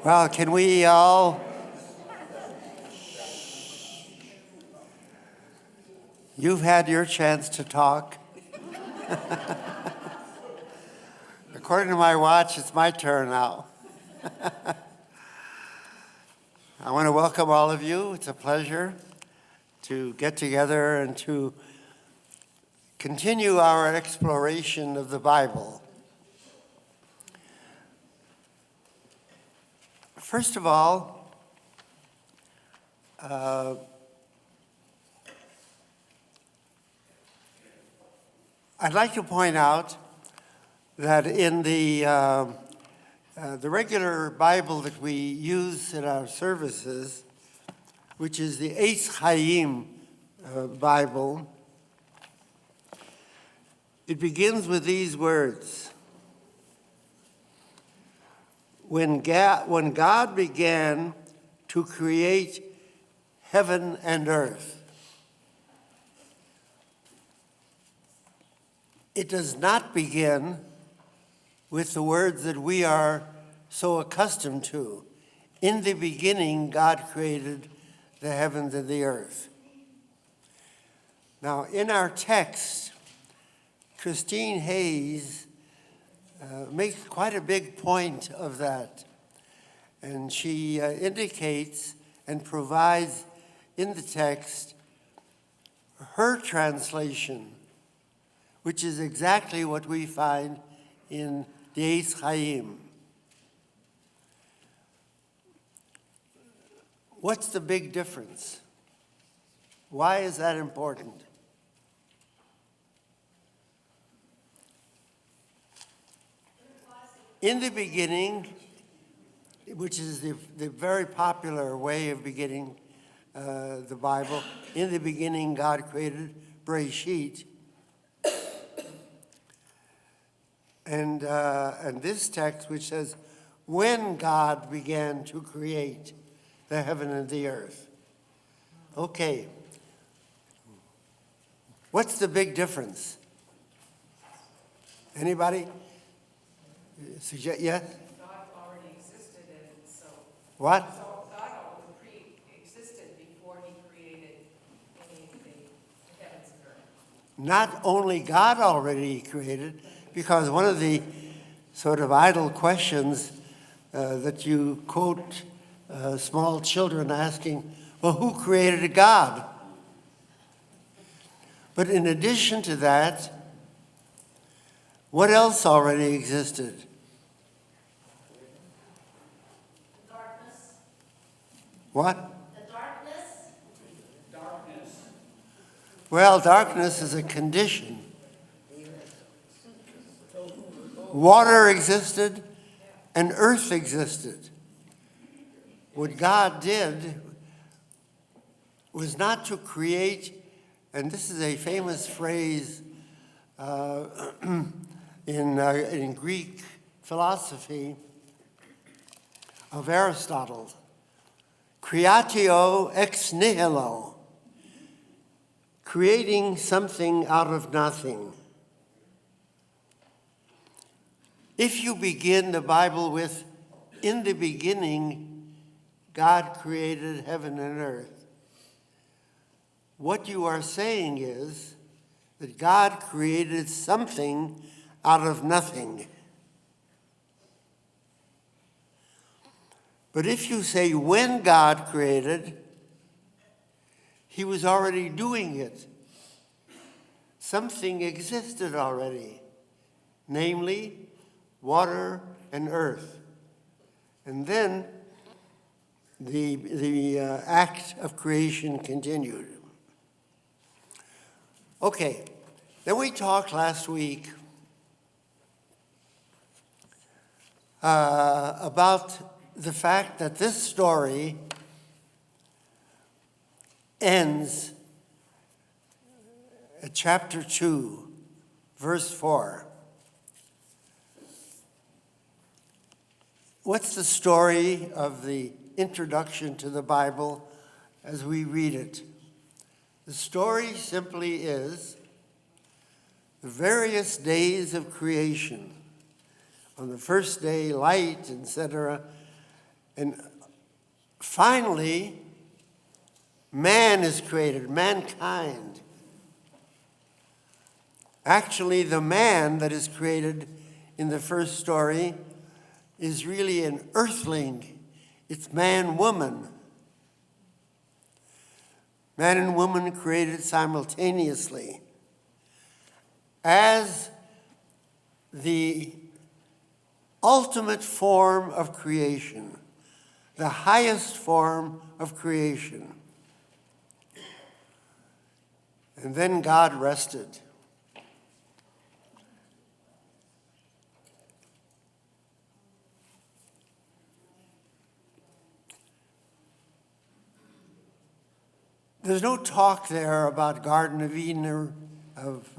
Well, can we all... You've had your chance to talk. According to my watch, it's my turn now. I want to welcome all of you. It's a pleasure to get together and to continue our exploration of the Bible. First of all, I'd like to point out that in the regular Bible that we use in our services, which is the Eitz Chaim Bible, it begins with these words. When God began to create heaven and earth, it does not begin with the words that we are so accustomed to. In the beginning, God created the heavens and the earth. Now, in our text, Christine Hayes makes quite a big point of that. And she indicates and provides in the text her translation, which is exactly what we find in the Eitz Chaim. What's the big difference? Why is that important? In the beginning, which is the very popular way of beginning the Bible, in the beginning God created Bereshit. And this text which says, when God began to create the heaven and the earth. Okay. What's the big difference? Anybody? Suggest, yes? God already existed, and so... What? So God already pre-existed before he created anything, the heavens and earth. Not only God already created, because one of the sort of idle questions that you quote small children asking, well, who created God? But in addition to that, what else already existed? Darkness. What? The darkness. Darkness. Well, darkness is a condition. Water existed and earth existed. What God did was not to create, and this is a famous phrase in Greek philosophy of Aristotle, creatio ex nihilo, creating something out of nothing. If you begin the Bible with, in the beginning, God created heaven and earth, what you are saying is that God created something out of nothing. But if you say when God created, he was already doing it. Something existed already, namely water and earth. And then the act of creation continued. Okay, then we talked last week about the fact that this story ends at chapter 2, verse 4. What's the story of the introduction to the Bible as we read it? The story simply is the various days of creation. On the first day, light, etc. And finally, man is created, mankind. Actually, the man that is created in the first story is really an earthling. It's man-woman. Man and woman created simultaneously. As the ultimate form of creation, the highest form of creation. And then God rested. There's no talk there about Garden of Eden or of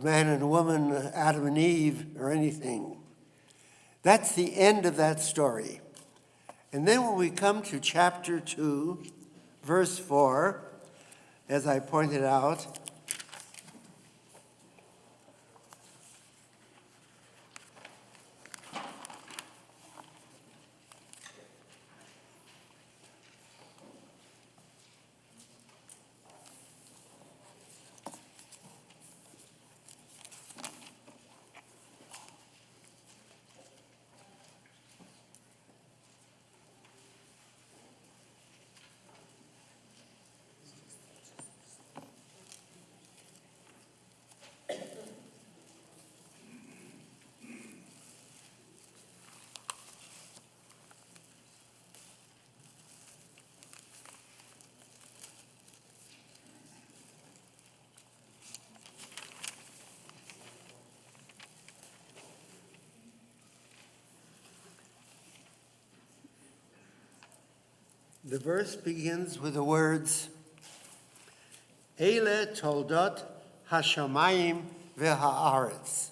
man and woman, Adam and Eve, or anything. That's the end of that story. And then when we come to chapter 2, verse 4, as I pointed out, the verse begins with the words, Eile toldot hashamayim v'ha'aretz.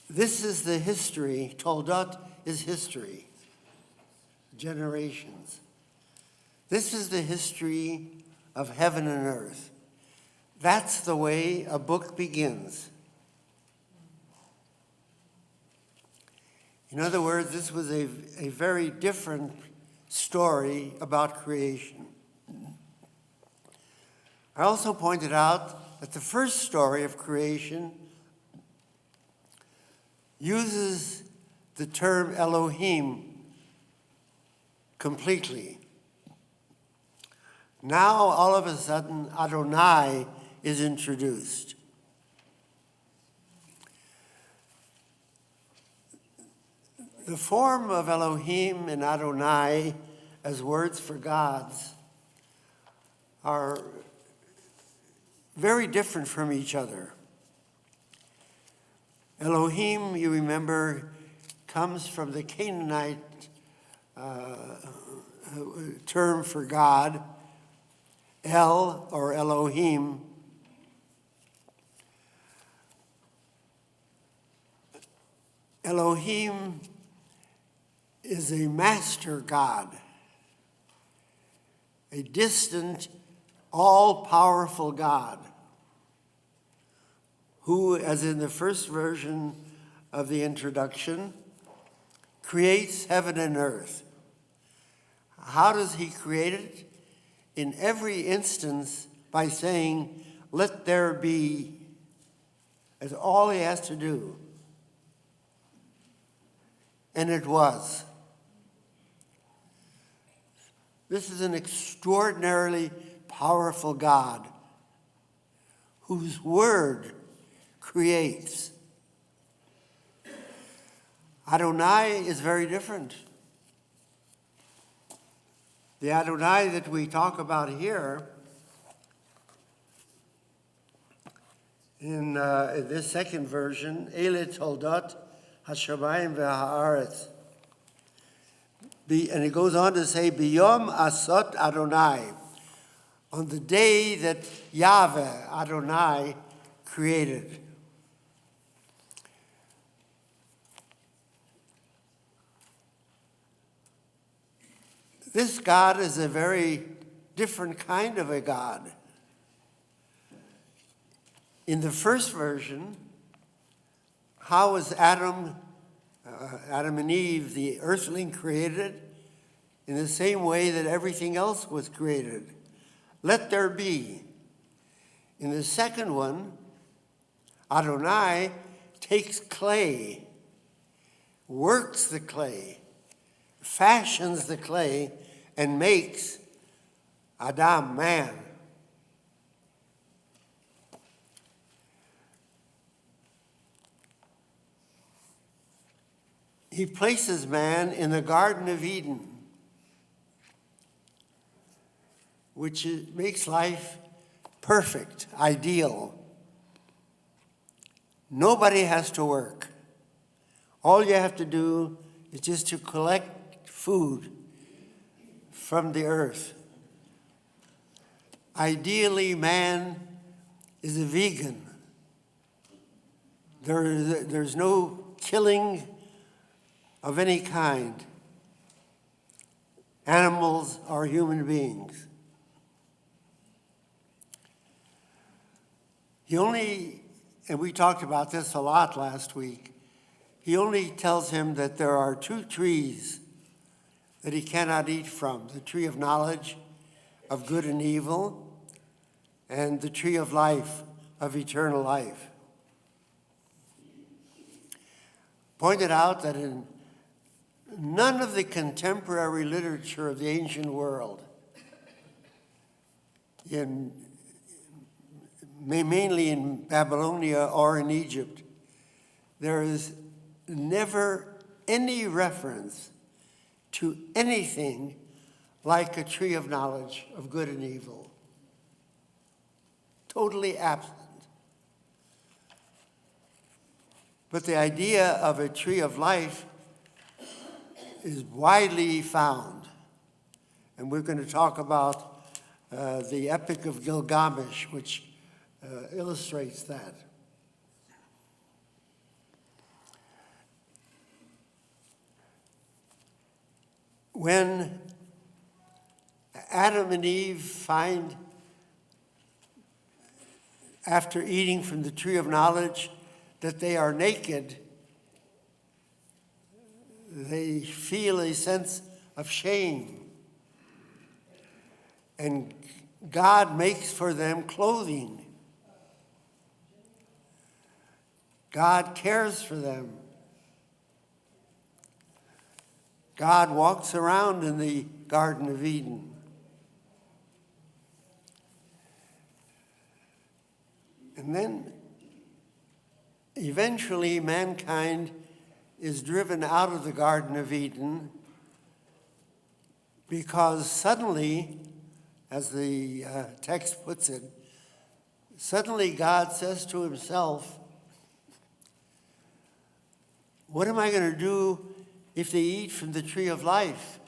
This is the history. Toldot is history, generations. This is the history of heaven and earth. That's the way a book begins. In other words, this was a very different story about creation. I also pointed out that the first story of creation uses the term Elohim completely. Now, all of a sudden, Adonai is introduced. The form of Elohim and Adonai as words for gods are very different from each other. Elohim, you remember, comes from the Canaanite term for God, El or Elohim. Elohim is a master God, a distant, all-powerful God, who, as in the first version of the introduction, creates heaven and earth. How does he create it? In every instance, by saying, let there be. That's all he has to do. And it was. This is an extraordinarily powerful God whose word creates. Adonai is very different. The Adonai that we talk about here in this second version, Eile toldot hashamayim v'ha'aretz. And it goes on to say, Biyom asot Adonai, on the day that Yahweh, Adonai, created. This God is a very different kind of a God. In the first version, How was Adam and Eve, the earthling, created? In the same way that everything else was created. Let there be. In the second one, Adonai takes clay, works the clay, fashions the clay, and makes Adam, man. He places man in the Garden of Eden, which makes life perfect, ideal. Nobody has to work. All you have to do is just to collect food from the earth. Ideally, man is a vegan. There's no killing of any kind, animals or human beings. He only, and we talked about this a lot last week, he only tells him that there are two trees that he cannot eat from, the tree of knowledge of good and evil, and the tree of life, of eternal life. Pointed out that in none of the contemporary literature of the ancient world, mainly in Babylonia or in Egypt, there is never any reference to anything like a tree of knowledge of good and evil. Totally absent. But the idea of a tree of life is widely found. And we're going to talk about the Epic of Gilgamesh, which illustrates that. When Adam and Eve find, after eating from the tree of knowledge, that they are naked, they feel a sense of shame. And God makes for them clothing. God cares for them. God walks around in the Garden of Eden. And then eventually mankind is driven out of the Garden of Eden because suddenly, as the text puts it, suddenly God says to himself, what am I going to do if they eat from the tree of life?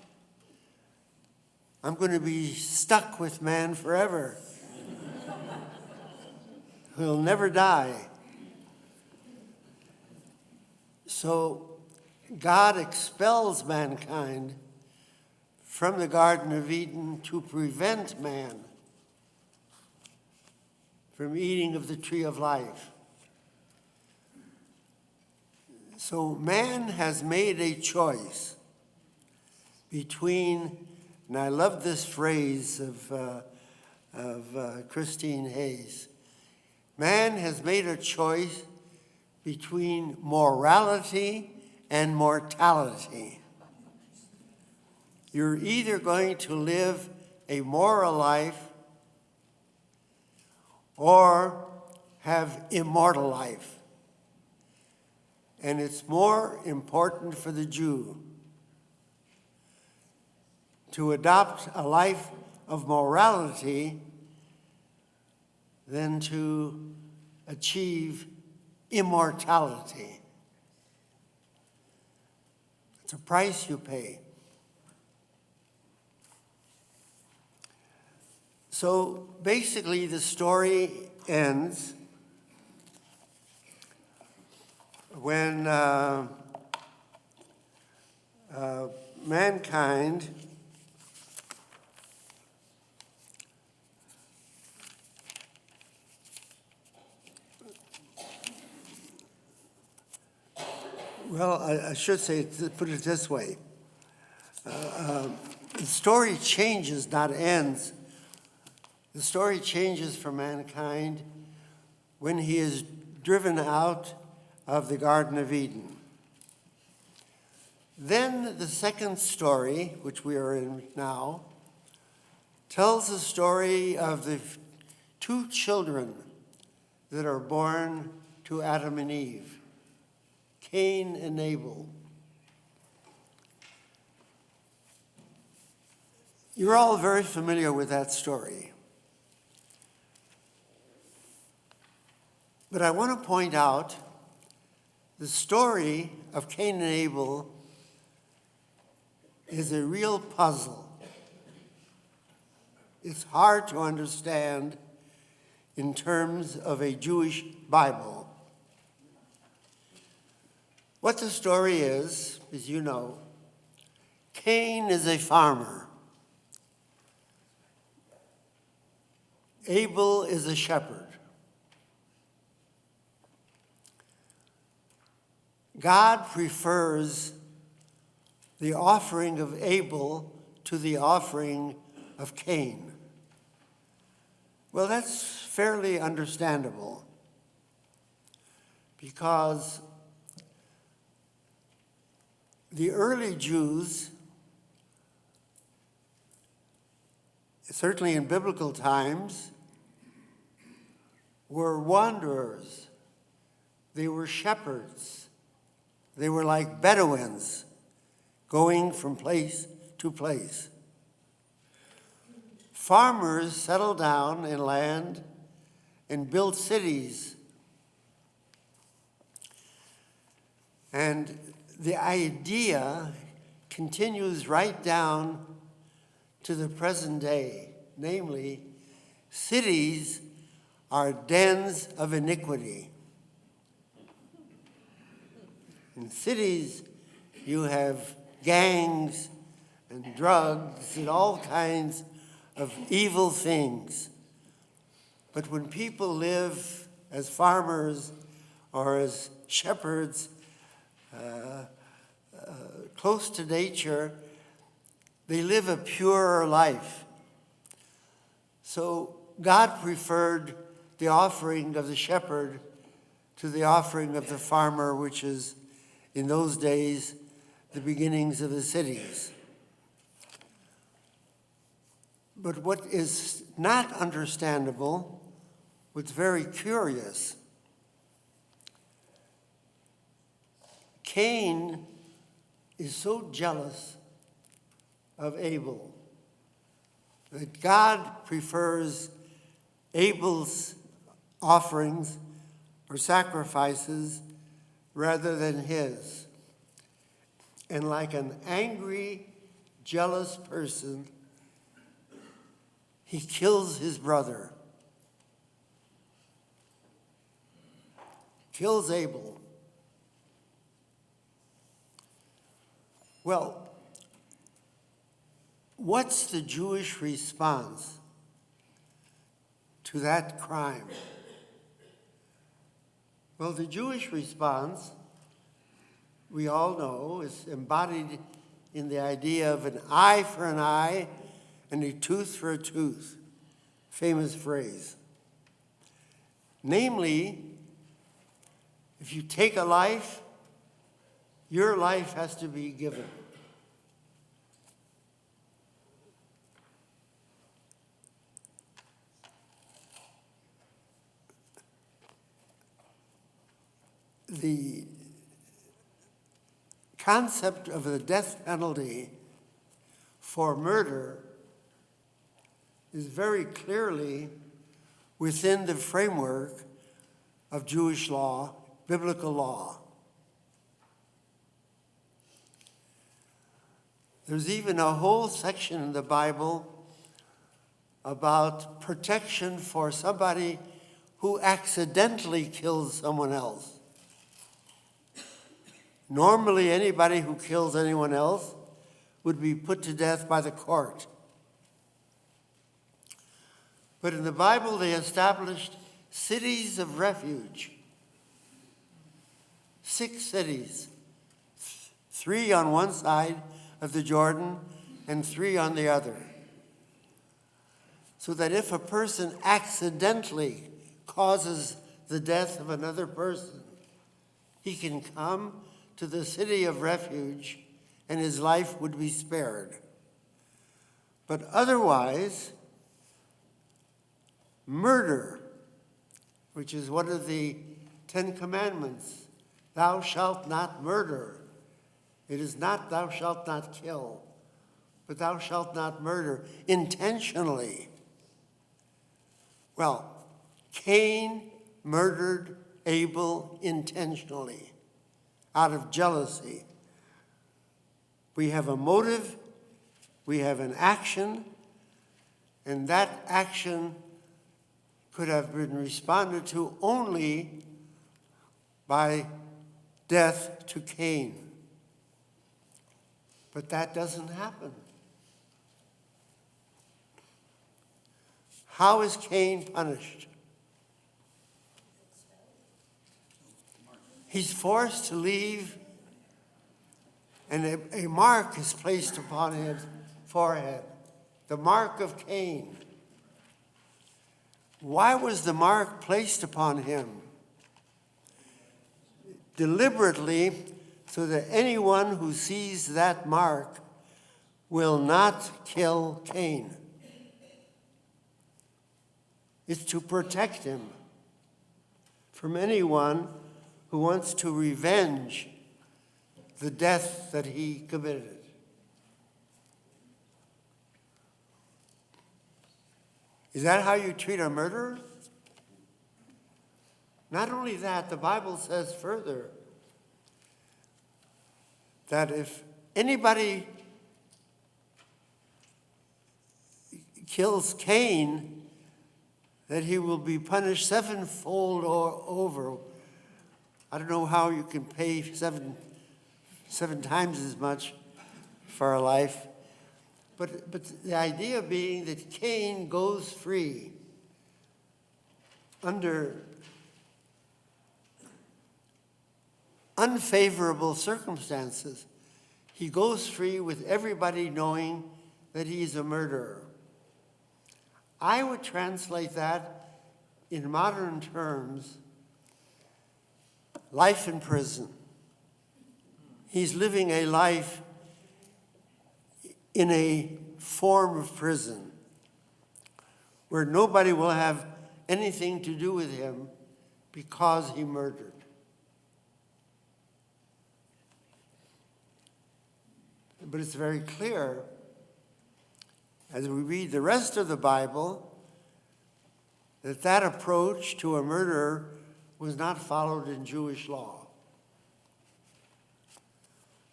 I'm going to be stuck with man forever. He'll never die. So God expels mankind from the Garden of Eden to prevent man from eating of the tree of life. So man has made a choice between, and I love this phrase of Christine Hayes, man has made a choice between morality and mortality. You're either going to live a moral life or have immortal life. And it's more important for the Jew to adopt a life of morality than to achieve immortality. It's a price you pay. So basically the story ends when mankind Well, I should say, put it this way. The story changes, not ends. The story changes for mankind when he is driven out of the Garden of Eden. Then the second story, which we are in now, tells the story of the two children that are born to Adam and Eve, Cain and Abel. You're all very familiar with that story. But I want to point out the story of Cain and Abel is a real puzzle. It's hard to understand in terms of a Jewish Bible. What the story is, as you know, Cain is a farmer. Abel is a shepherd. God prefers the offering of Abel to the offering of Cain. Well, that's fairly understandable because the early Jews, certainly in biblical times, were wanderers. They were shepherds. They were like Bedouins going from place to place. Farmers settled down in land and built cities. And the idea continues right down to the present day. Namely, cities are dens of iniquity. In cities, you have gangs and drugs and all kinds of evil things. But when people live as farmers or as shepherds, close to nature, they live a purer life. So God preferred the offering of the shepherd to the offering of the farmer, which is, in those days, the beginnings of the cities. But what is not understandable, what's very curious, Cain is so jealous of Abel that God prefers Abel's offerings or sacrifices rather than his. And like an angry, jealous person, he kills his brother, kills Abel. Well, what's the Jewish response to that crime? Well, the Jewish response, we all know, is embodied in the idea of an eye for an eye and a tooth for a tooth. Famous phrase. Namely, if you take a life, your life has to be given. The concept of the death penalty for murder is very clearly within the framework of Jewish law, biblical law. There's even a whole section in the Bible about protection for somebody who accidentally kills someone else. Normally, anybody who kills anyone else would be put to death by the court. But in the Bible, they established cities of refuge. 6 cities 3 on one side of the Jordan and 3 on the other. So that if a person accidentally causes the death of another person, he can come to the city of refuge and his life would be spared. But otherwise, murder, which is one of the 10 Commandments, thou shalt not murder. It is not thou shalt not kill, but thou shalt not murder intentionally. Well, Cain murdered Abel intentionally out of jealousy. We have a motive, we have an action, and that action could have been responded to only by death to Cain. But that doesn't happen. How is Cain punished? He's forced to leave, and a mark is placed upon his forehead, the mark of Cain. Why was the mark placed upon him? Deliberately, so that anyone who sees that mark will not kill Cain. It's to protect him from anyone who wants to revenge the death that he committed. Is that how you treat a murderer? Not only that, the Bible says further that if anybody kills Cain, that he will be punished sevenfold or over. I don't know how you can pay seven times as much for a life. But the idea being that Cain goes free under unfavorable circumstances. He goes free with everybody knowing that he's a murderer. I would translate that in modern terms, life in prison. He's living a life in a form of prison where nobody will have anything to do with him because he murdered. But it's very clear, as we read the rest of the Bible, that approach to a murderer was not followed in Jewish law.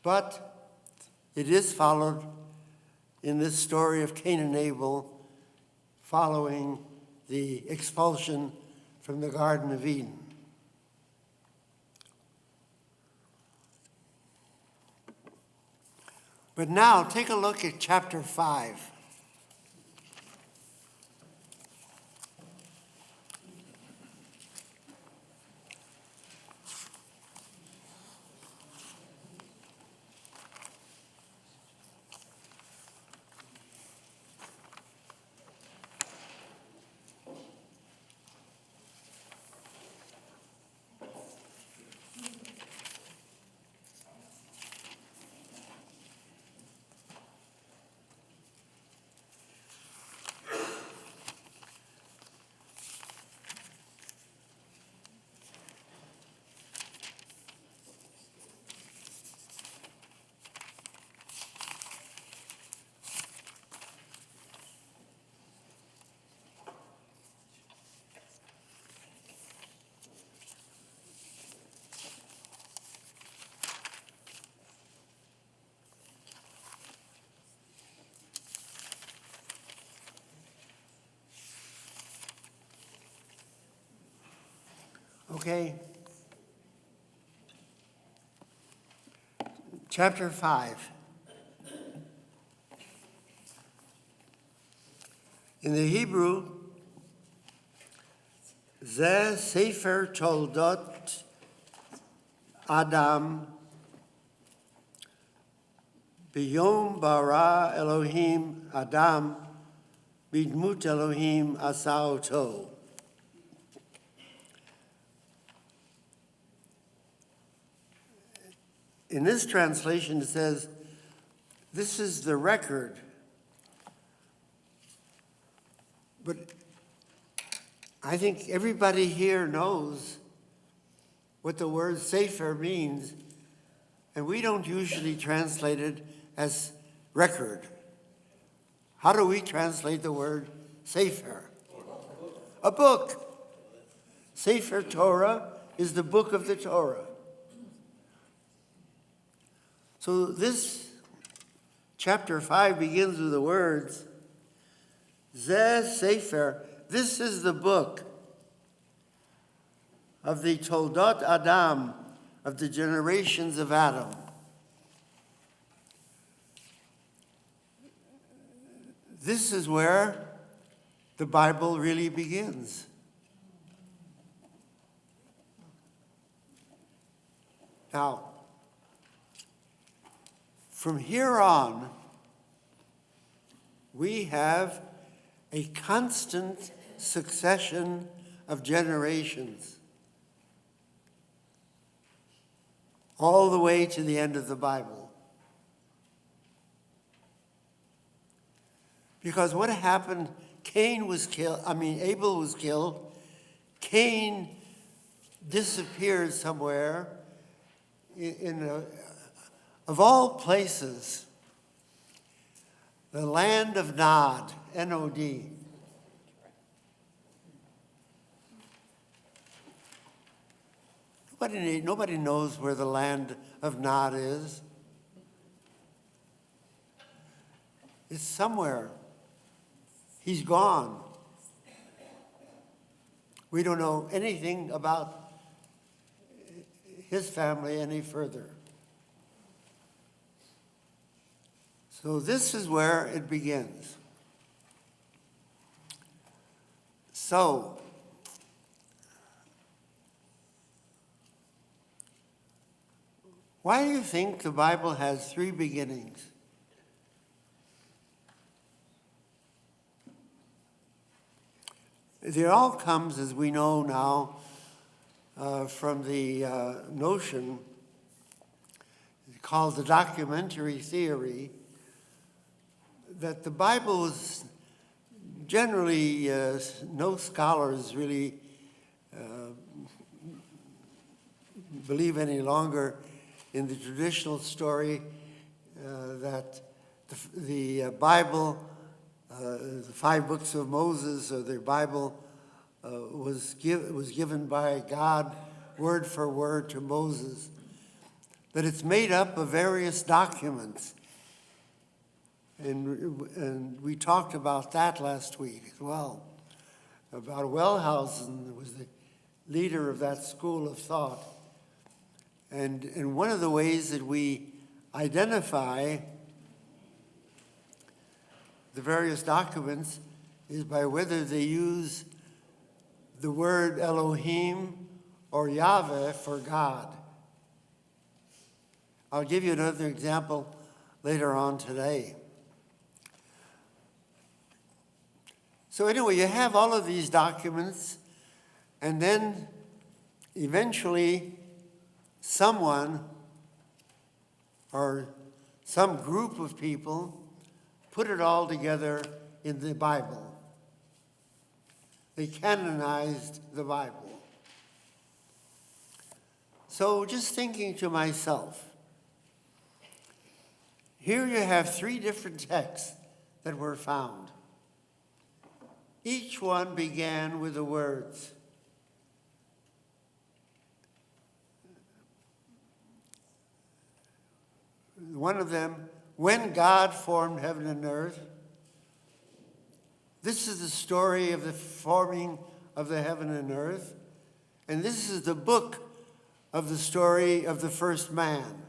But it is followed in this story of Cain and Abel following the expulsion from the Garden of Eden. But now take a look at chapter 5. Okay. Chapter 5. In the Hebrew, Zeh Sefer Toldot Adam B'yom bara Elohim Adam b'dmut Elohim asa oto. In this translation, it says, this is the record. But I think everybody here knows what the word sefer means, and we don't usually translate it as record. How do we translate the word sefer? A book. Sefer Torah is the book of the Torah. So this chapter 5 begins with the words, Zeh Sefer, this is the book of the Toldot Adam, of the generations of Adam. This is where the Bible really begins. Now, from here on, we have a constant succession of generations, all the way to the end of the Bible. Because what happened, Abel was killed, Cain disappeared somewhere of all places, the land of Nod, N-O-D. Nobody knows where the land of Nod is. It's somewhere. He's gone. We don't know anything about his family any further. So this is where it begins. So, why do you think the Bible has 3 beginnings? It all comes, as we know now, from the notion called the documentary theory, that the Bible is generally, no scholars really believe any longer in the traditional story that the Bible, the 5 books of Moses, or the Bible, was given by God word for word to Moses, but it's made up of various documents. And we talked about that last week as well, about Wellhausen, who was the leader of that school of thought. And one of the ways that we identify the various documents is by whether they use the word Elohim or Yahweh for God. I'll give you another example later on today. So anyway, you have all of these documents, and then eventually someone or some group of people put it all together in the Bible. They canonized the Bible. So just thinking to myself, here you have 3 different texts that were found. Each one began with the words, one of them, when God formed heaven and earth. This is the story of the forming of the heaven and earth. And this is the book of the story of the first man.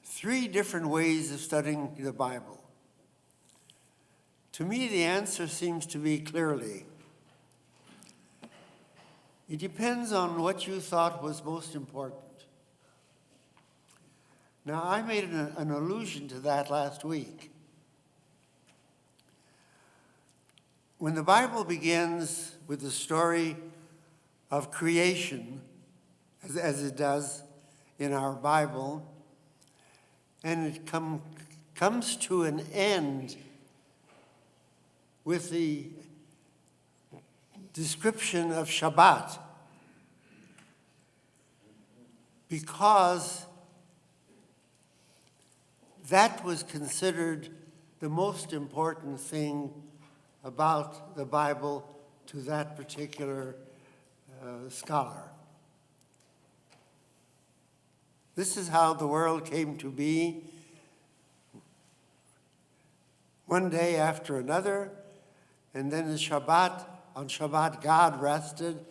Three different ways of studying the Bible. To me, the answer seems to be clearly, it depends on what you thought was most important. Now, I made an allusion to that last week. When the Bible begins with the story of creation, as it does in our Bible, and it comes to an end with the description of Shabbat, because that was considered the most important thing about the Bible to that particular scholar. This is how the world came to be, one day after another, and then on Shabbat, God rested,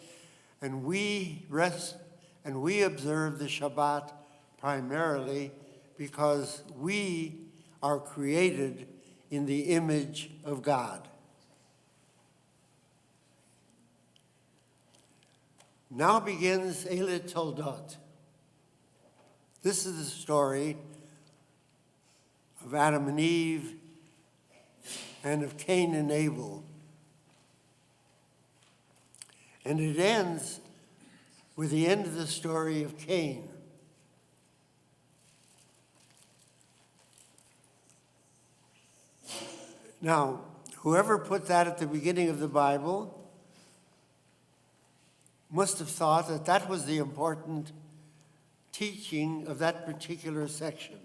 and we observe the Shabbat primarily because we are created in the image of God. Now begins Eilat Toldot. This is the story of Adam and Eve and of Cain and Abel. And it ends with the end of the story of Cain. Now, whoever put that at the beginning of the Bible must have thought that that was the important teaching of that particular section.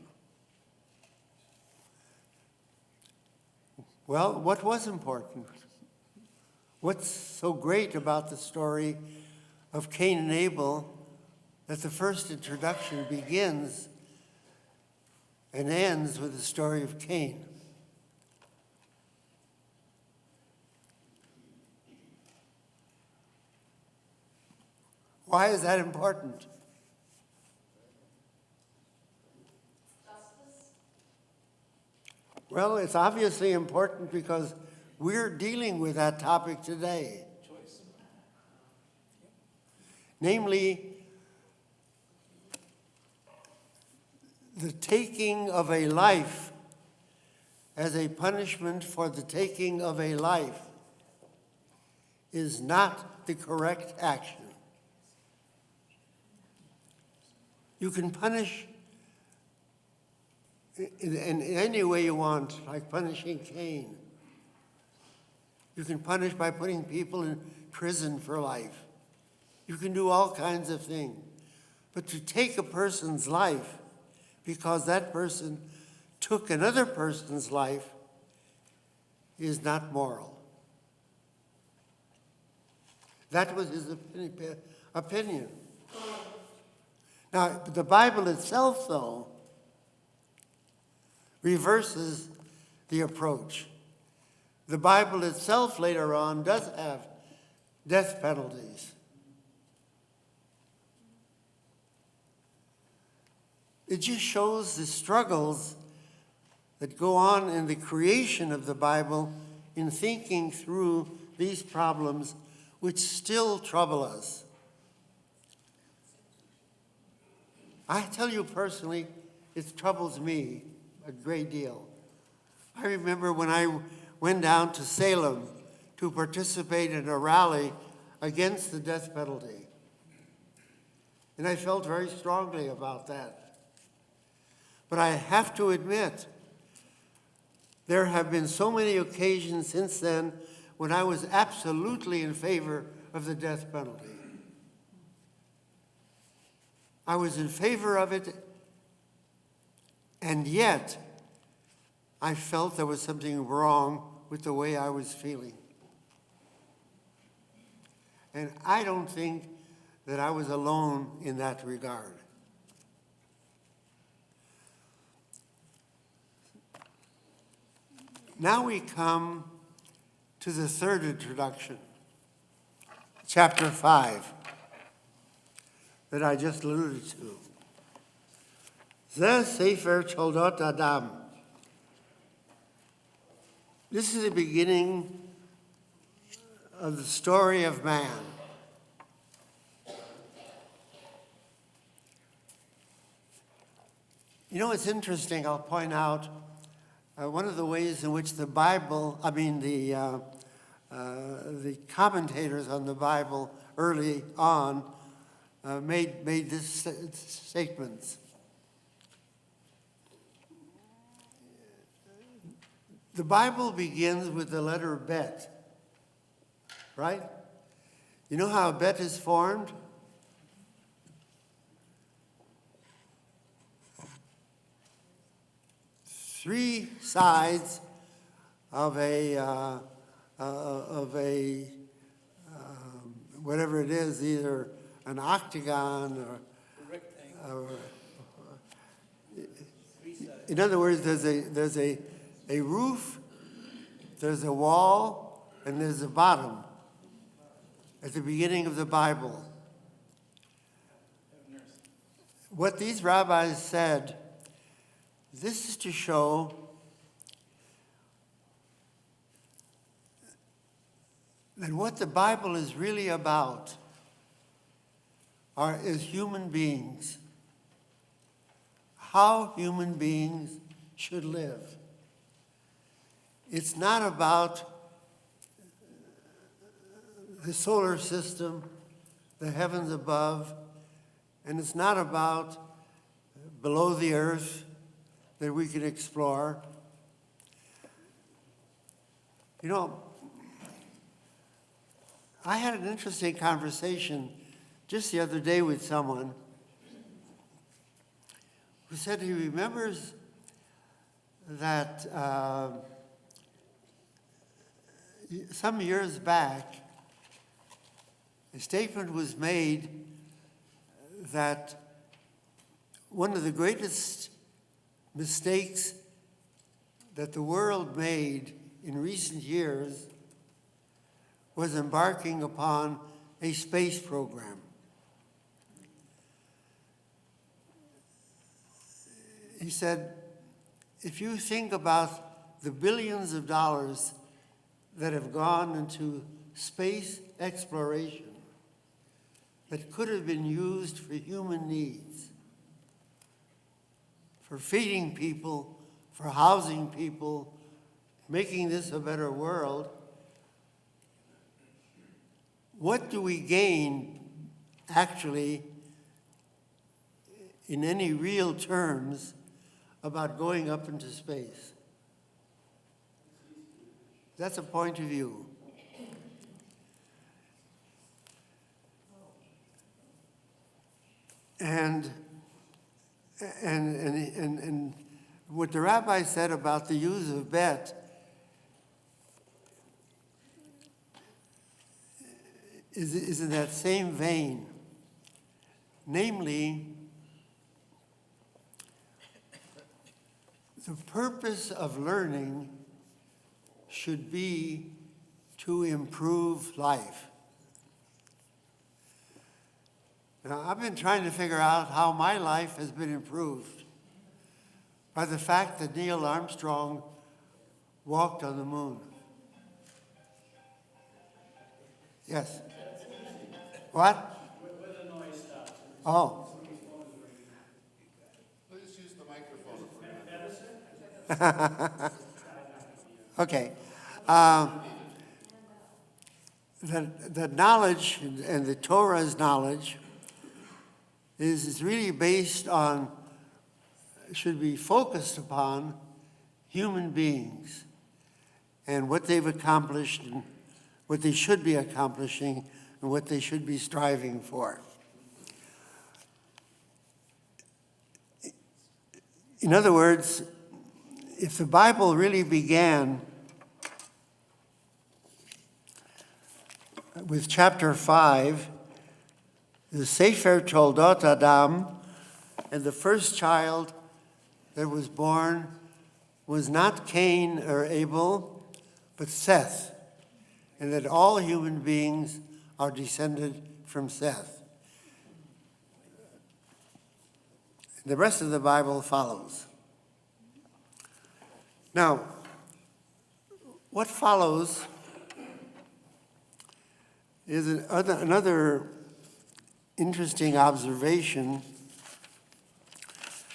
Well, what was important? What's so great about the story of Cain and Abel that the first introduction begins and ends with the story of Cain? Why is that important? Justice. Well, it's obviously important because we're dealing with that topic today. Namely, the taking of a life as a punishment for the taking of a life is not the correct action. You can punish in any way you want, like punishing Cain. You can punish by putting people in prison for life. You can do all kinds of things. But to take a person's life because that person took another person's life is not moral. That was his opinion. Now, the Bible itself, though, reverses the approach. The Bible itself later on does have death penalties. It just shows the struggles that go on in the creation of the Bible in thinking through these problems which still trouble us. I tell you personally, it troubles me a great deal. I remember when I went down to Salem to participate in a rally against the death penalty. And I felt very strongly about that. But I have to admit, there have been so many occasions since then when I was absolutely in favor of the death penalty. I was in favor of it, and yet I felt there was something wrong with the way I was feeling. And I don't think that I was alone in that regard. Now we come to the third introduction, chapter 5, that I just alluded to. Zeh Sefer Toldot Adam. This is the beginning of the story of man. You know, it's interesting, I'll point out, one of the ways in which the Bible, the commentators on the Bible early on made this statements. The Bible begins with the letter Bet, right? You know how a bet is formed? Three sides of a whatever it is, either an octagon or in other words, there's a roof, there's a wall, and there's a bottom at the beginning of the Bible. What these rabbis said, this is to show that what the Bible is really about is human beings, how human beings should live. It's not about the solar system, the heavens above, and it's not about below the earth that we can explore. You know, I had an interesting conversation just the other day with someone who said he remembers that some years back, a statement was made that one of the greatest mistakes that the world made in recent years was embarking upon a space program. He said, if you think about the billions of dollars that have gone into space exploration that could have been used for human needs, for feeding people, for housing people, making this a better world, what do we gain actually in any real terms about going up into space? That's a point of view. And what the rabbi said about the use of bet is in that same vein. Namely, the purpose of learning should be to improve life. Now, I've been trying to figure out how my life has been improved by the fact that Neil Armstrong walked on the moon. Yes? What? With the noise stops. Oh. Please use the microphone. Okay. The knowledge and the Torah's knowledge is really based on, should be focused upon human beings and what they've accomplished and what they should be accomplishing and what they should be striving for. In other words, if the Bible really began with chapter 5, the Sefer Toldot Adam, and the first child that was born was not Cain or Abel, but Seth, and that all human beings are descended from Seth. The rest of the Bible follows. Now, what follows is another interesting observation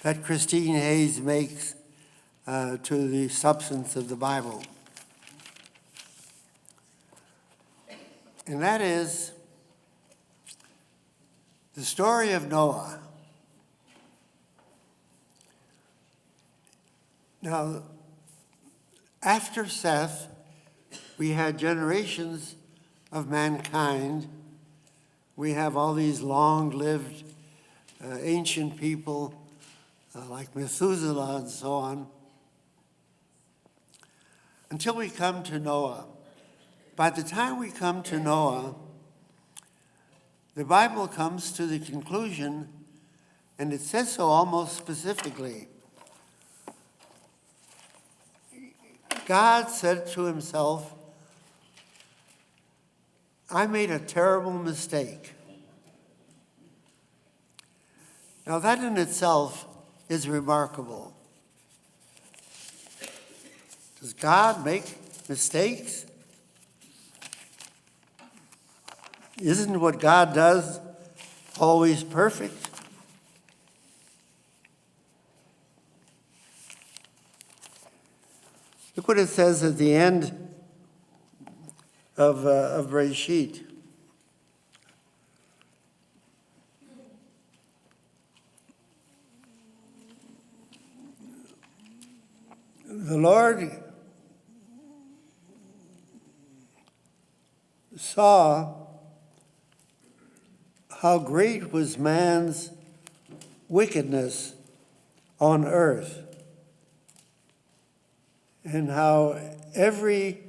that Christine Hayes makes to the substance of the Bible. And that is the story of Noah. Now, after Seth, we had generations of mankind. We have all these long-lived ancient people like Methuselah and so on, until we come to Noah. By the time we come to Noah, the Bible comes to the conclusion, and it says so almost specifically. God said to himself, I made a terrible mistake. Now that in itself is remarkable. Does God make mistakes? Isn't what God does always perfect? Look what it says at the end of Bereshit. The Lord saw how great was man's wickedness on earth, and how every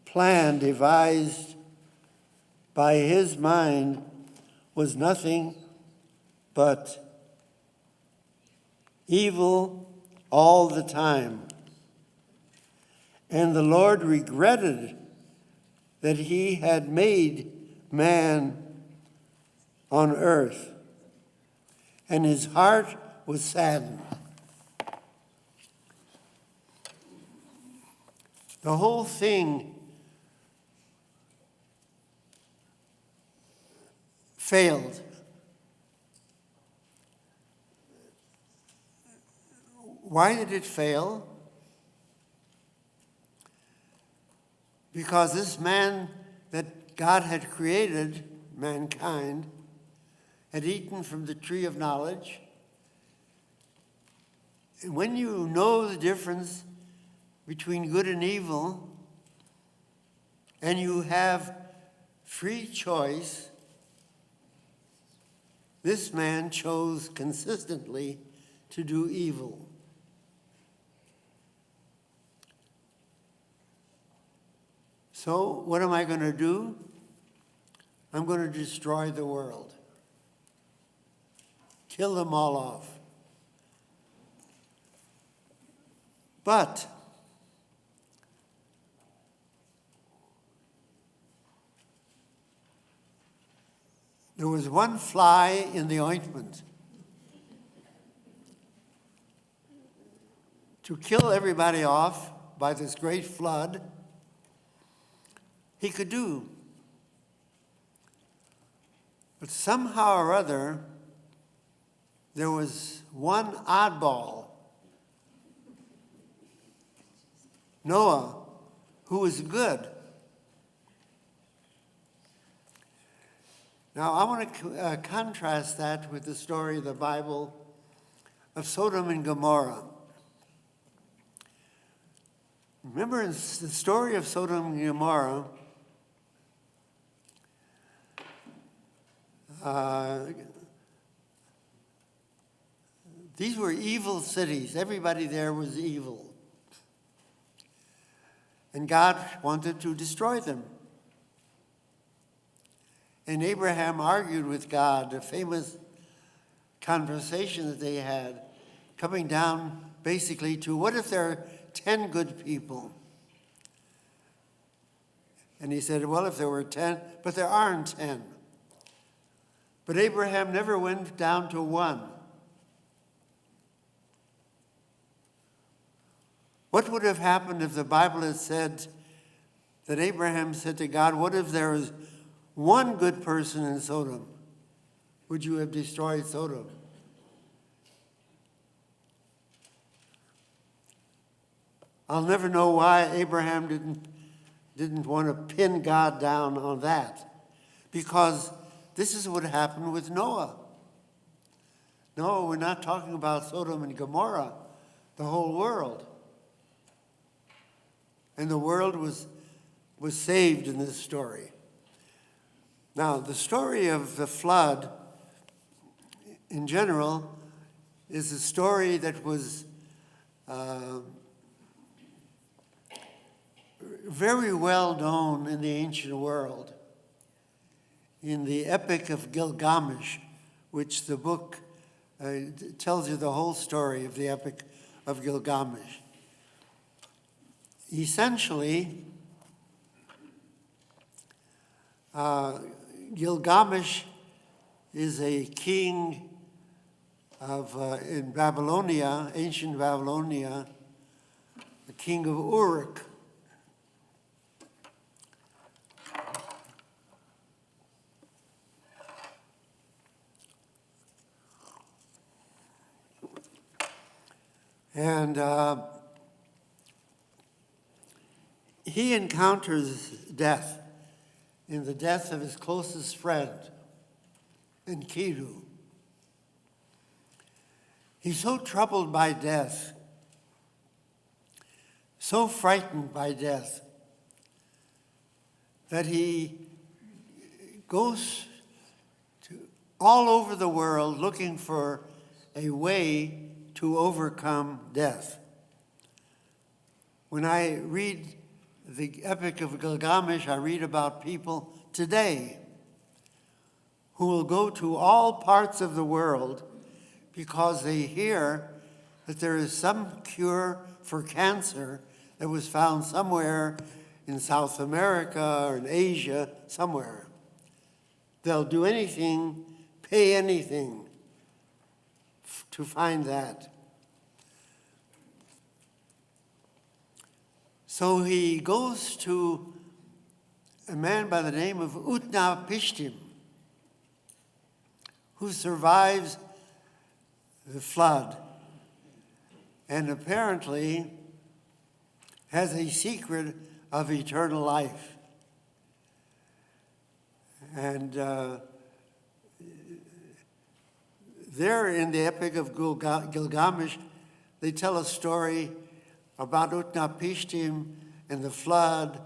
plan devised by his mind was nothing but evil all the time. And the Lord regretted that he had made man on earth, and his heart was saddened. The whole thing failed. Why did it fail? Because this man that God had created, mankind, had eaten from the tree of knowledge. And when you know the difference between good and evil, and you have free choice, this man chose consistently to do evil. So what am I going to do? I'm going to destroy the world. Kill them all off. But there was one fly in the ointment. To kill everybody off by this great flood, he could do. But somehow or other, there was one oddball, Noah, who was good. Now, I want to contrast that with the story of the Bible of Sodom and Gomorrah. Remember in the story of Sodom and Gomorrah, these were evil cities. Everybody there was evil. And God wanted to destroy them. And Abraham argued with God, a famous conversation that they had, coming down basically to, what if there are 10 good people? And he said, well, if there were 10, but there aren't 10. But Abraham never went down to 1. What would have happened if the Bible had said that Abraham said to God, what if there was one good person in Sodom? Would you have destroyed Sodom? I'll never know why Abraham didn't want to pin God down on that, because this is what happened with Noah. No, we're not talking about Sodom and Gomorrah, the whole world. And the world was saved in this story. Now, the story of the flood, in general, is a story that was very well known in the ancient world. In the Epic of Gilgamesh, which the book tells you the whole story of the Epic of Gilgamesh. Essentially, Gilgamesh is a king of in Babylonia, ancient Babylonia, the king of Uruk. And he encounters death in the death of his closest friend, Enkidu. He's so troubled by death, so frightened by death, that he goes all over the world looking for a way to overcome death. When I read the Epic of Gilgamesh, I read about people today who will go to all parts of the world because they hear that there is some cure for cancer that was found somewhere in South America or in Asia, somewhere. They'll do anything, pay anything to find that. So he goes to a man by the name of Utnapishtim, who survives the flood and apparently has a secret of eternal life. And there in the Epic of Gilgamesh, they tell a story about Utnapishtim and the flood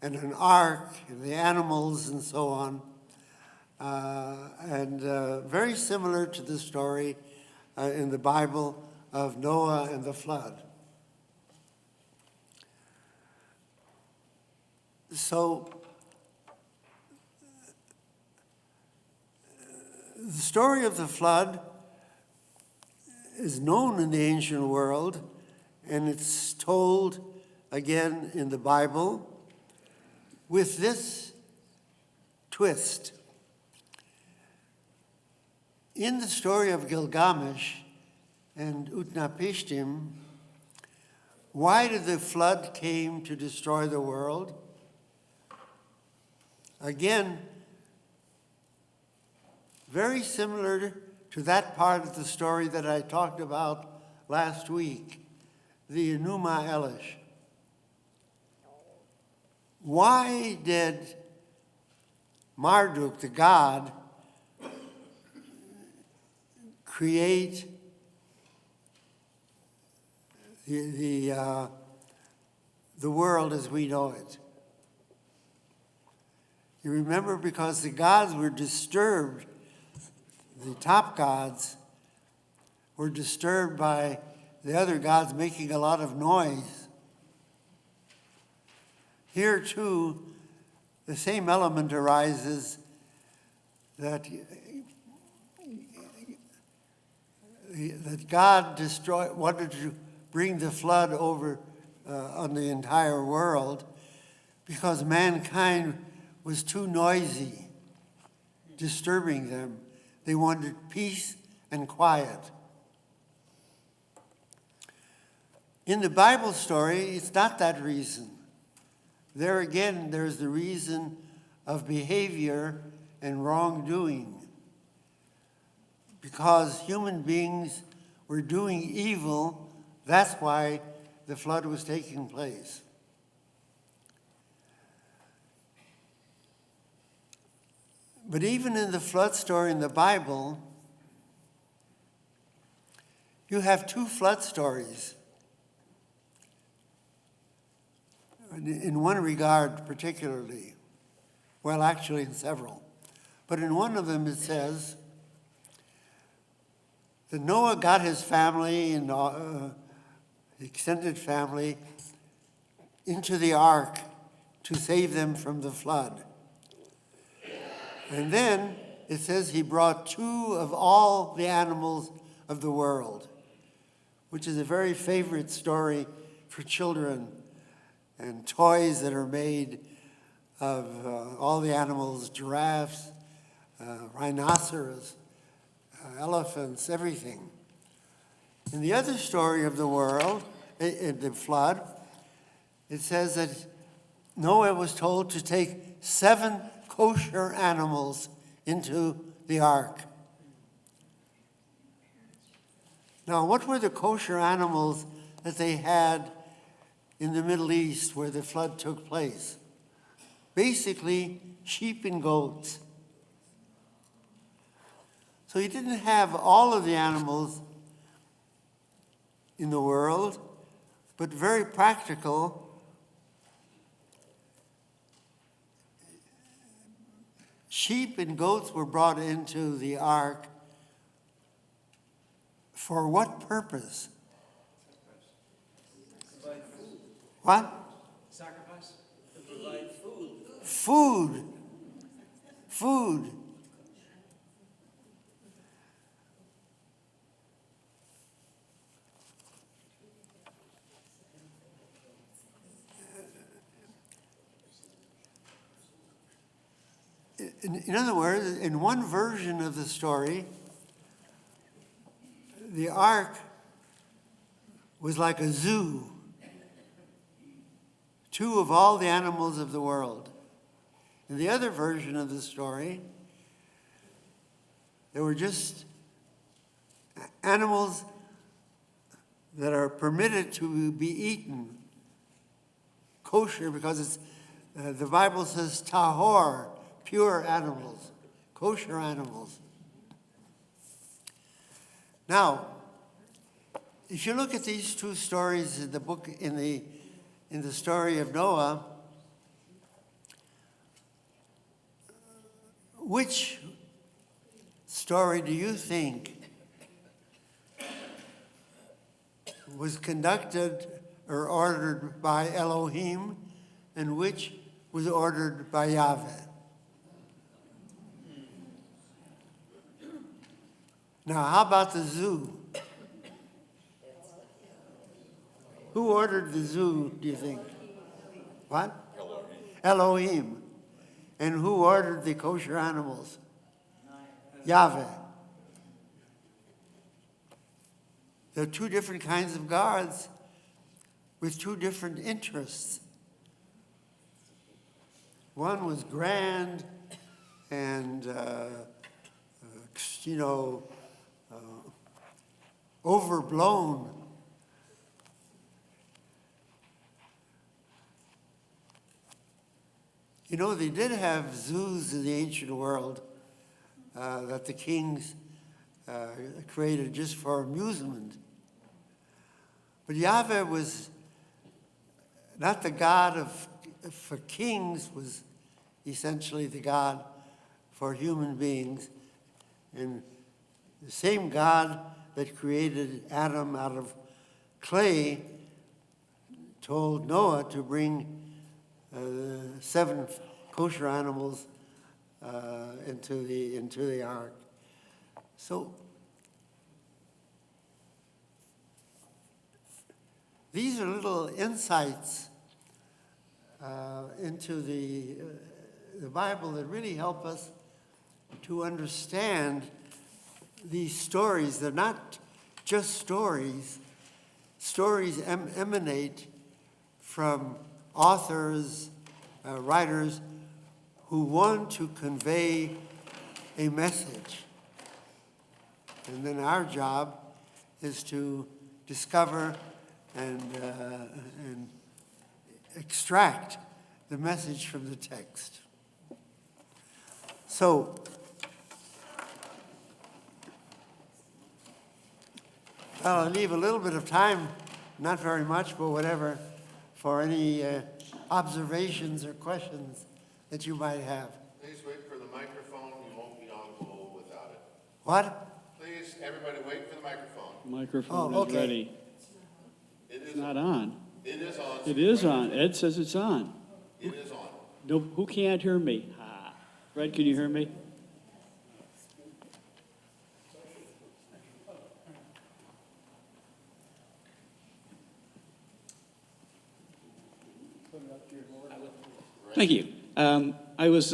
and an ark and the animals and so on. Very similar to the story in the Bible of Noah and the flood. So the story of the flood is known in the ancient world, and it's told again in the Bible with this twist. In the story of Gilgamesh and Utnapishtim, why did the flood came to destroy the world? Again, very similar to that part of the story that I talked about last week, the Enuma Elish. Why did Marduk, the god, create the world as we know it? You remember, because the gods were disturbed, the top gods were disturbed by the other gods making a lot of noise. Here too, the same element arises, that God wanted to bring the flood over on the entire world because mankind was too noisy, disturbing them. They wanted peace and quiet. In the Bible story, it's not that reason. There again, there's the reason of behavior and wrongdoing. Because human beings were doing evil, that's why the flood was taking place. But even in the flood story in the Bible, you have two flood stories. In one regard particularly, well, actually in several. But in one of them it says that Noah got his family and extended family into the ark to save them from the flood. And then it says he brought 2 of all the animals of the world, which is a very favorite story for children, and toys that are made of all the animals, giraffes, rhinoceros, elephants, everything. In the other story of the world, in the flood, it says that Noah was told to take 7 kosher animals into the ark. Now, what were the kosher animals that they had in the Middle East where the flood took place? Basically, sheep and goats. So he didn't have all of the animals in the world, but very practical. Sheep and goats were brought into the ark for what purpose? What? Sacrifice? To provide food. Food. Food. In other words, in one version of the story, the ark was like a zoo. 2 of all the animals of the world. In the other version of the story, there were just animals that are permitted to be eaten, kosher, because it's the Bible says tahor, pure animals, kosher animals. Now, if you look at these 2 stories in the book, in the story of Noah, which story do you think was conducted or ordered by Elohim, and which was ordered by Yahweh? Now, how about the zoo? Who ordered the zoo, do you think? What? Elohim. And who ordered the kosher animals? Yahweh. There are 2 different kinds of gods with 2 different interests. One was grand and, overblown. You know, they did have zoos in the ancient world that the kings created just for amusement. But Yahweh was not the God for kings, was essentially the God for human beings. And the same God that created Adam out of clay told Noah to bring 7 kosher animals into the ark. So these are little insights into the Bible that really help us to understand these stories. They're not just stories. Stories emanate from authors, writers who want to convey a message. And then our job is to discover and extract the message from the text. So, I'll leave a little bit of time, not very much, but whatever, for any observations or questions that you might have. Please wait for the microphone. You won't be on goal without it. What? Please, everybody, wait for the microphone. Microphone Oh, is okay. ready. It It's is. not on. It is on. It is on. Ed says it's on. It is on. No, who can't hear me? Ah. Fred, can you hear me? Thank you. I was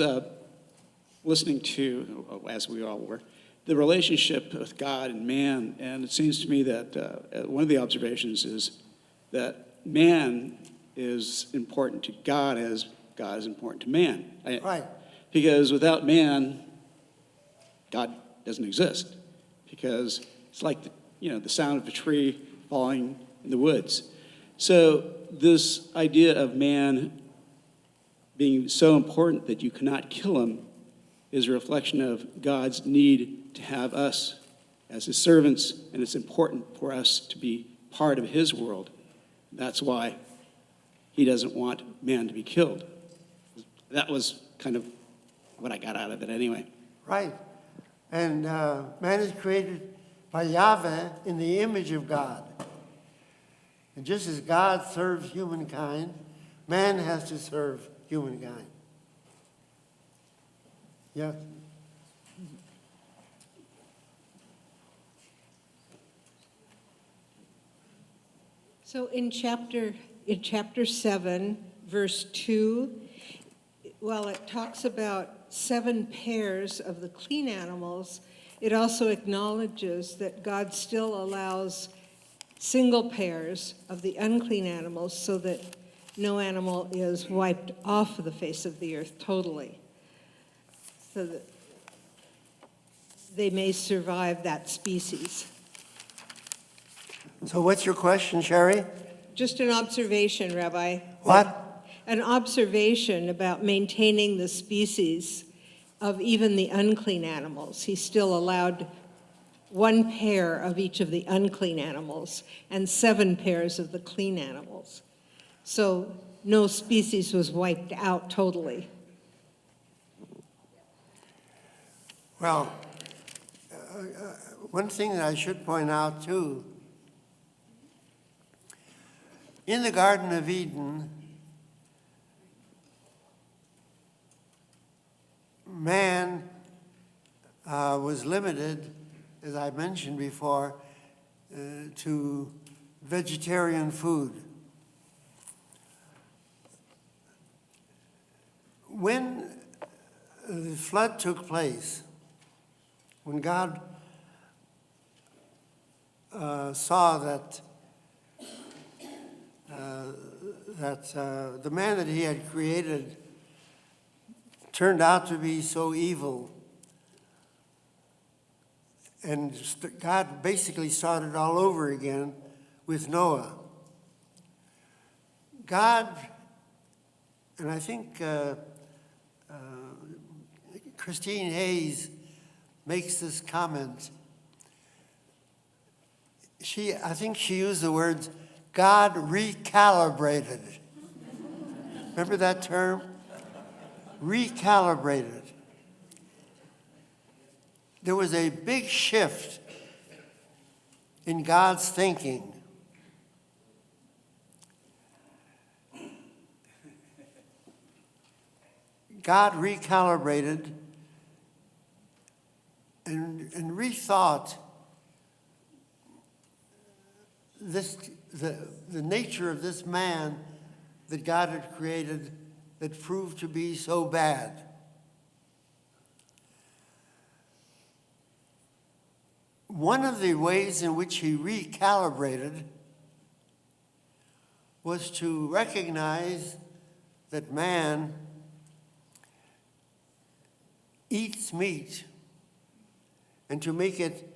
listening to, as we all were, the relationship with God and man, and it seems to me that one of the observations is that man is important to God as God is important to man. Right. Because without man, God doesn't exist. Because it's like the sound of a tree falling in the woods. So this idea of man being so important that you cannot kill him is a reflection of God's need to have us as his servants, and it's important for us to be part of his world. That's why he doesn't want man to be killed. That was kind of what I got out of it anyway. Right. And man is created by Yahweh in the image of God. And just as God serves humankind, man has to serve humankind. Yeah. So in chapter 7, verse 2, while it talks about 7 pairs of the clean animals, it also acknowledges that God still allows single pairs of the unclean animals so that no animal is wiped off of the face of the earth totally, so that they may survive that species. So what's your question, Sherry? Just an observation, Rabbi. What? An observation about maintaining the species of even the unclean animals. He still allowed 1 pair of each of the unclean animals and 7 pairs of the clean animals. So no species was wiped out totally. Well, one thing that I should point out too, in the Garden of Eden, man was limited, as I mentioned before, to vegetarian food. When the flood took place, when God saw that the man that he had created turned out to be so evil, and God basically started all over again with Noah. God, and I think Christine Hayes makes this comment. I think she used the words, God recalibrated. Remember that term? Recalibrated. There was a big shift in God's thinking. God recalibrated and rethought the nature of this man that God had created that proved to be so bad. One of the ways in which he recalibrated was to recognize that man eats meat and to make it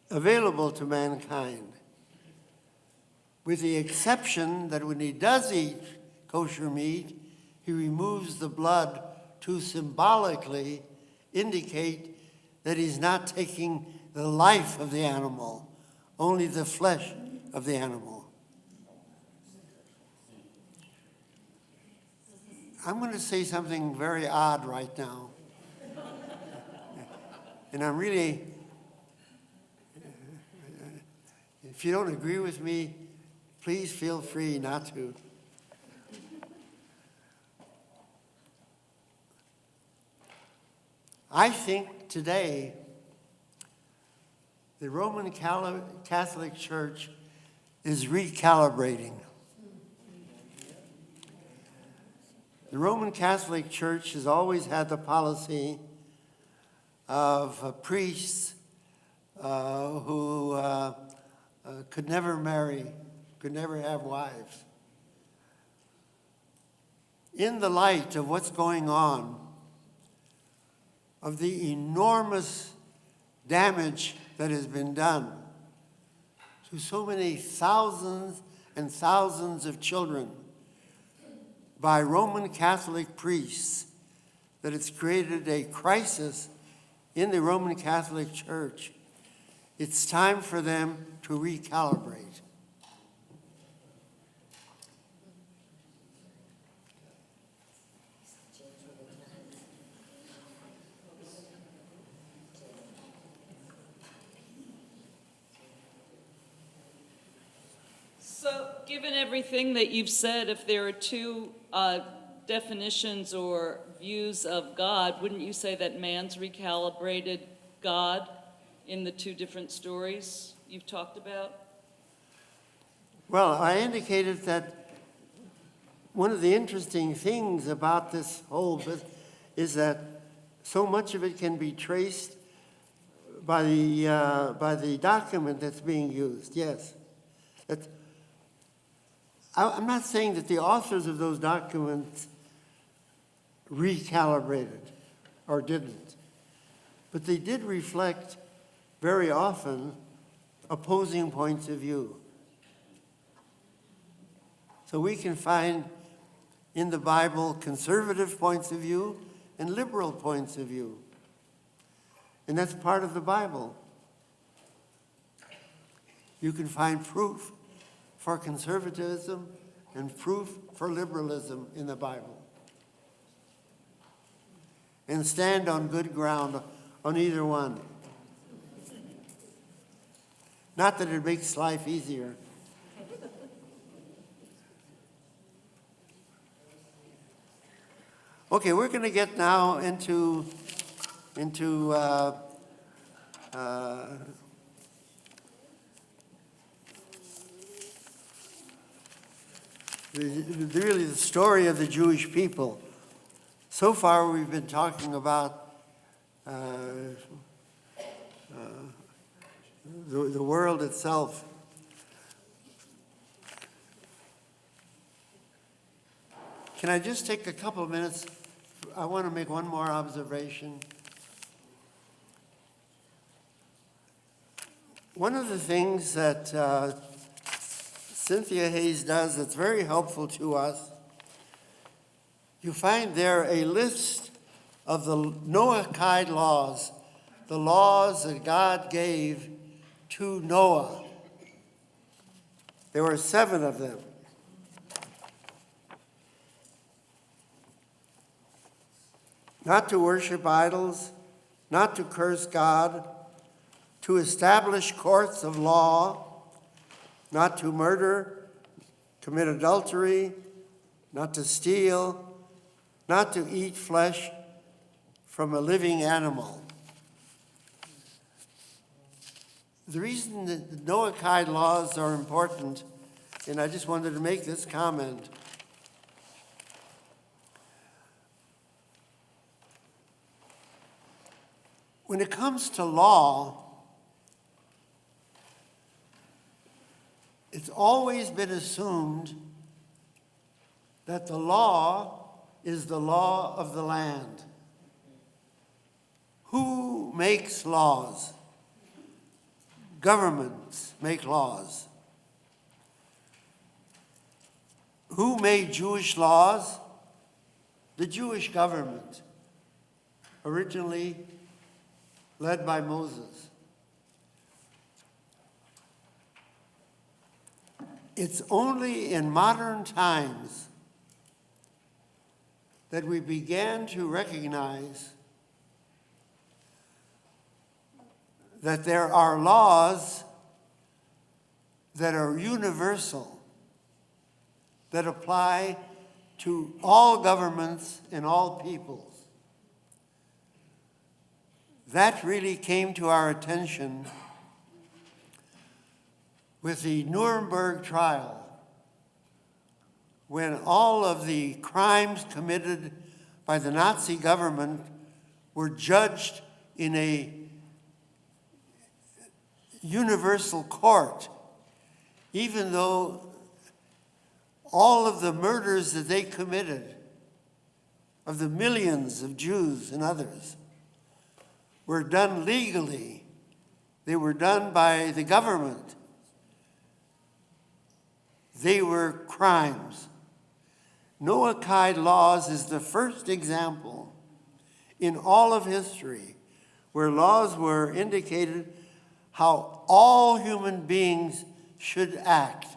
available to mankind. with the exception that when he does eat kosher meat, he removes the blood to symbolically indicate that he's not taking the life of the animal, only the flesh of the animal. I'm going to say something very odd right now. And I'm really, if you don't agree with me, please feel free not to. I think today the Roman Catholic Church is recalibrating. The Roman Catholic Church has always had the policy of priests who could never marry, could never have wives. In the light of what's going on, of the enormous damage that has been done to so many thousands and thousands of children by Roman Catholic priests, that it's created a crisis in the Roman Catholic Church. It's time for them to recalibrate. So, given everything that you've said, if there are two definitions or views of God, wouldn't you say that man's recalibrated God in the two different stories you've talked about? Well, I indicated that one of the interesting things about this whole business is that so much of it can be traced by the document that's being used. Yes, I'm not saying that the authors of those documents recalibrated or didn't, but they did reflect very often opposing points of view. So we can find in the Bible conservative points of view and liberal points of view. And that's part of the Bible. You can find proof for conservatism and proof for liberalism in the Bible. And stand on good ground on either one. Not that it makes life easier. Okay, we're going to get now into really the story of the Jewish people. So far, we've been talking about the world itself. Can I just take a couple of minutes? I want to make one more observation. One of the things that Cynthia Hayes does that's very helpful to us, you find there a list of the Noahide laws, the laws that God gave to Noah. There were 7 of them. Not to worship idols, not to curse God, to establish courts of law, not to murder, commit adultery, not to steal, not to eat flesh from a living animal. The reason that the Noahide laws are important, and I just wanted to make this comment, when it comes to law, it's always been assumed that the law is the law of the land. Who makes laws? Governments make laws. Who made Jewish laws? The Jewish government, originally led by Moses. It's only in modern times that we began to recognize that there are laws that are universal, that apply to all governments and all peoples. That really came to our attention with the Nuremberg trial, when all of the crimes committed by the Nazi government were judged in a universal court, even though all of the murders that they committed, of the millions of Jews and others, were done legally. They were done by the government. They were crimes. Noahide laws is the first example in all of history where laws were indicated how all human beings should act.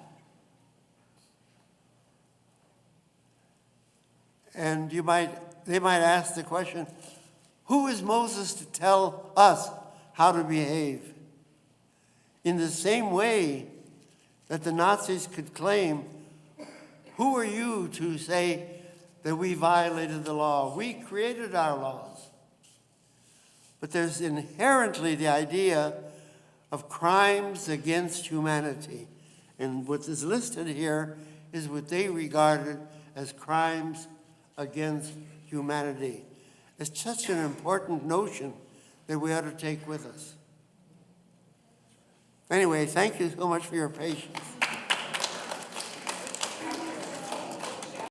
And they might ask the question, who is Moses to tell us how to behave? In the same way that the Nazis could claim, who are you to say that we violated the law? We created our laws. But there's inherently the idea of crimes against humanity. And what is listed here is what they regarded as crimes against humanity. It's such an important notion that we ought to take with us. Anyway, thank you so much for your patience.